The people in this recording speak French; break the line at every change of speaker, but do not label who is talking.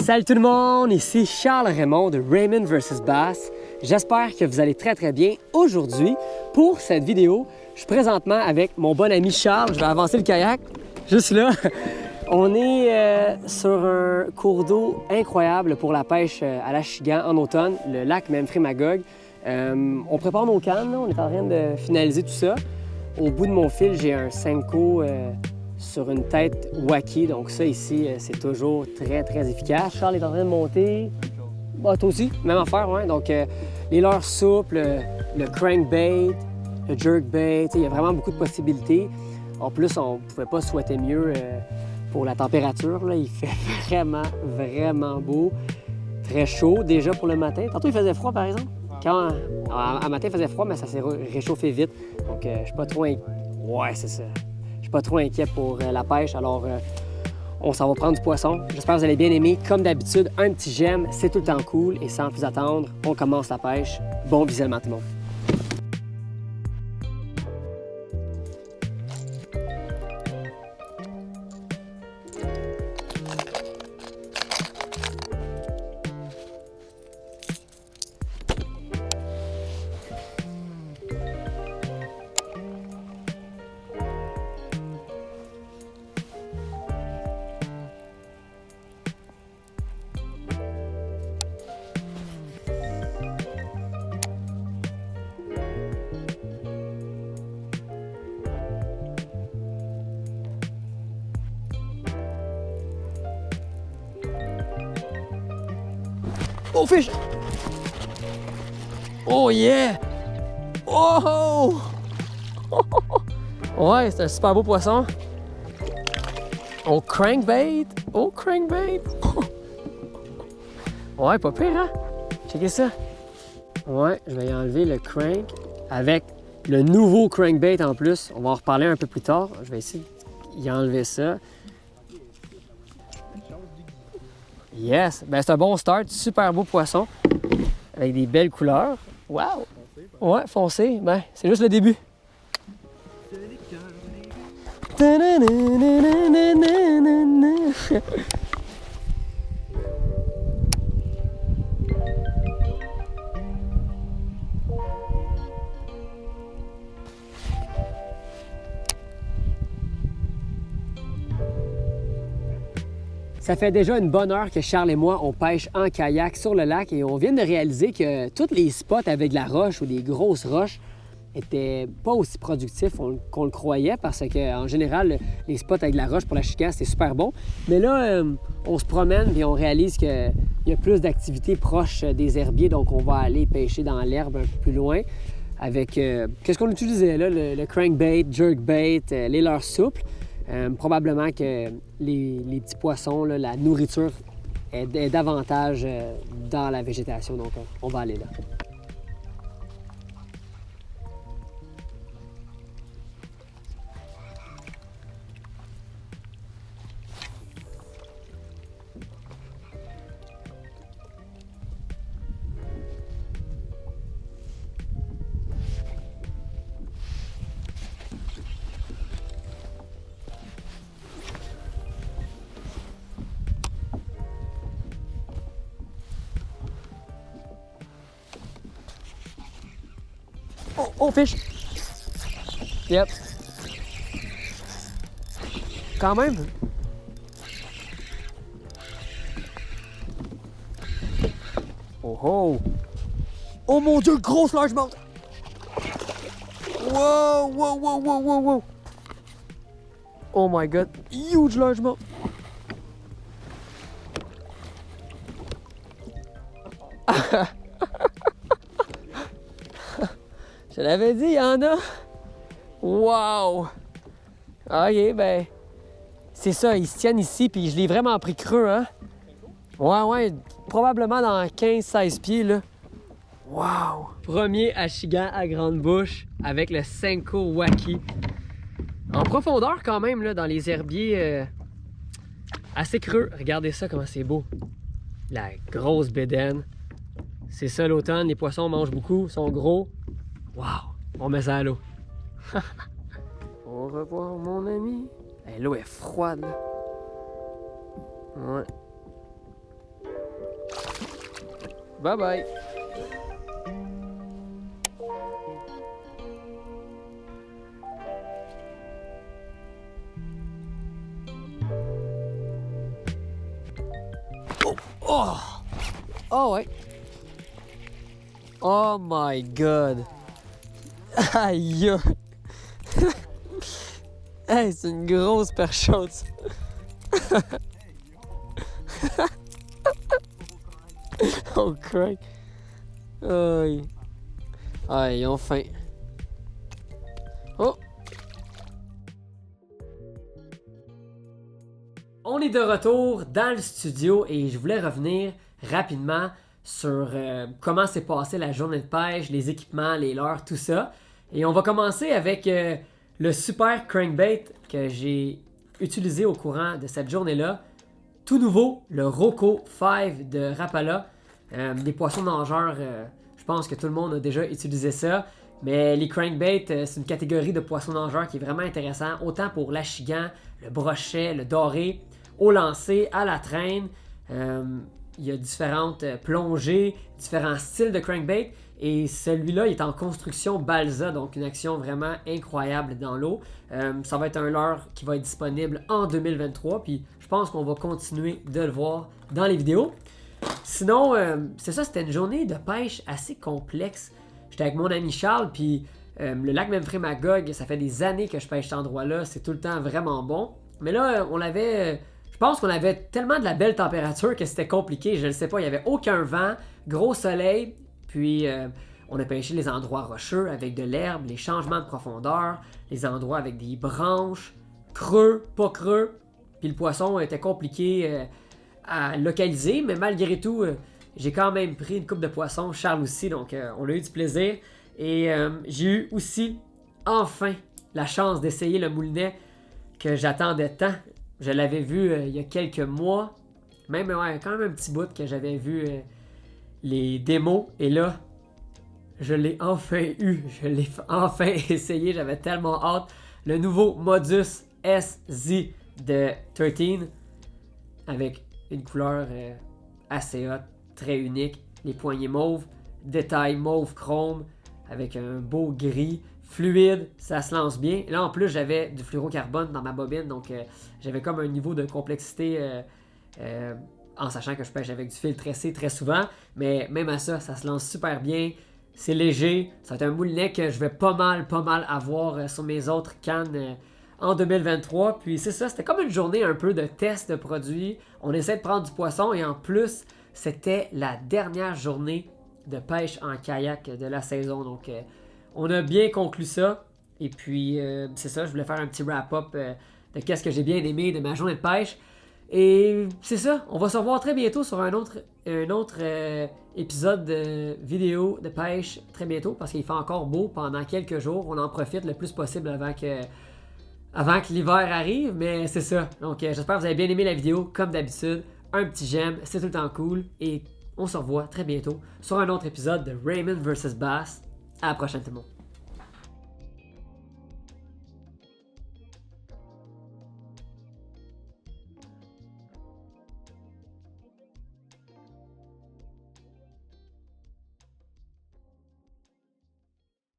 Salut tout le monde, ici Charles Raymond de Raymond vs Bass. J'espère que vous allez très bien. Aujourd'hui, pour cette vidéo, je suis présentement avec mon bon ami Charles. Je vais avancer le kayak, juste là. On est sur un cours d'eau incroyable pour la pêche à l'Achigan en automne, le lac Memphremagog. On prépare nos cannes, là. On est en train de finaliser tout ça. Au bout de mon fil, j'ai un Senko sur une tête wacky, donc ça ici, c'est toujours très efficace. Charles est en train de monter. Bah, toi aussi, même affaire, ouais. Donc les leurres souples, le crankbait, le jerkbait, il y a vraiment beaucoup de possibilités. En plus, on ne pouvait pas souhaiter mieux pour la température, là. Il fait vraiment beau. Très chaud déjà pour le matin. Tantôt, il faisait froid, par exemple. Quand à matin, il faisait froid, mais ça s'est réchauffé vite. Donc, je suis pas trop inquiet. Ouais, c'est ça. Je suis pas trop inquiet pour la pêche. Alors, on s'en va prendre du poisson. J'espère que vous allez bien aimer. Comme d'habitude, un petit j'aime, c'est tout le temps cool. Et sans plus attendre, on commence la pêche. Bon visionnement tout le monde. Oh, fish! Oh, yeah! Oh! Ouais, c'est un super beau poisson. Oh, crankbait! Oh, crankbait! Ouais, pas pire, hein? Checkez ça. Ouais, je vais y enlever le crank avec le nouveau crankbait en plus. On va en reparler un peu plus tard. Je vais essayer d'y enlever ça. Yes! Ben, c'est un bon start. Super beau poisson. Avec des belles couleurs. Wow! Ouais, foncé. Ben, c'est juste le début. Ça fait déjà une bonne heure que Charles et moi, on pêche en kayak sur le lac et on vient de réaliser que tous les spots avec de la roche ou des grosses roches étaient pas aussi productifs qu'on le croyait parce qu'en général, les spots avec de la roche pour la chicasse, c'est super bon. Mais là, on se promène et on réalise qu'il y a plus d'activités proches des herbiers, donc on va aller pêcher dans l'herbe un peu plus loin avec, qu'est-ce qu'on utilisait là? Le crankbait, jerkbait, les leurres souples. Probablement que les petits poissons, là, la nourriture est davantage dans la végétation, donc on va aller là. Oh, fish! Yep. Quand même. Oh! Oh mon Dieu, grosse largemouth! Wow! Oh my God, huge largemouth! Je l'avais dit, il y en a. Wow! OK, ben, c'est ça, ils se tiennent ici, puis je l'ai vraiment pris creux, hein? Ouais, probablement dans 15-16 pieds, là. Wow! Premier achigan à grande bouche avec le Senko wacky. En profondeur quand même, là, dans les herbiers assez creux. Regardez ça, comment c'est beau. La grosse bédaine. C'est ça l'automne, les poissons mangent beaucoup, sont gros. Wow! On met ça à l'eau. Au revoir, mon ami. Hey, l'eau est froide, là. Ouais. Bye bye. Oh! Oh ouais. Oh my god. Aïe. Hey, c'est une grosse perchaude. Oh crack. Aïe. Aïe, enfin. Oh. On est de retour dans le studio et je voulais revenir rapidement sur comment s'est passée la journée de pêche, les équipements, les leurres, tout ça. Et on va commencer avec le super crankbait que j'ai utilisé au courant de cette journée-là. Tout nouveau, le Rocco 5 de Rapala. Des poissons nageurs, je pense que tout le monde a déjà utilisé ça. Mais les crankbaits, c'est une catégorie de poissons nageurs qui est vraiment intéressant, autant pour l'achigan, le brochet, le doré, au lancer, à la traîne. Il y a différentes plongées, différents styles de crankbait. Et celui-là, il est en construction balsa, donc une action vraiment incroyable dans l'eau. Ça va être un leurre qui va être disponible en 2023, puis je pense qu'on va continuer de le voir dans les vidéos. Sinon, c'est ça, c'était une journée de pêche assez complexe. J'étais avec mon ami Charles, puis le lac Memphremagog, ça fait des années que je pêche cet endroit-là, c'est tout le temps vraiment bon. Mais là, je pense qu'on avait tellement de la belle température que c'était compliqué, je ne sais pas, il n'y avait aucun vent, gros soleil, puis on a pêché les endroits rocheux avec de l'herbe, les changements de profondeur, les endroits avec des branches, creux, pas creux, puis le poisson était compliqué à localiser, mais malgré tout, j'ai quand même pris une coupe de poisson, Charles aussi, donc on a eu du plaisir. Et j'ai eu aussi, enfin, la chance d'essayer le moulinet que j'attendais tant. Je l'avais vu il y a quelques mois, même quand même un petit bout que j'avais vu les démos, et là, je l'ai enfin eu, je l'ai enfin essayé, j'avais tellement hâte. Le nouveau Modus SZ de 13, avec une couleur assez hot, très unique, les poignées mauves, détail mauve chrome, avec un beau gris, fluide, ça se lance bien. Là en plus j'avais du fluorocarbone dans ma bobine, donc j'avais comme un niveau de complexité en sachant que je pêche avec du fil tressé très souvent, mais même à ça, ça se lance super bien. C'est léger, c'est un moulinet que je vais pas mal avoir sur mes autres cannes en 2023. Puis c'est ça, c'était comme une journée un peu de test de produits. On essaie de prendre du poisson et en plus, c'était la dernière journée de pêche en kayak de la saison. Donc on a bien conclu ça. Et puis c'est ça, je voulais faire un petit wrap-up de qu'est-ce que j'ai bien aimé de ma journée de pêche. Et c'est ça, on va se revoir très bientôt sur un autre épisode de vidéo de pêche très bientôt parce qu'il fait encore beau pendant quelques jours. On en profite le plus possible avant que l'hiver arrive, mais c'est ça. Donc j'espère que vous avez bien aimé la vidéo comme d'habitude. Un petit j'aime, c'est tout le temps cool et on se revoit très bientôt sur un autre épisode de Raymond vs Bass. À la prochaine tout le monde.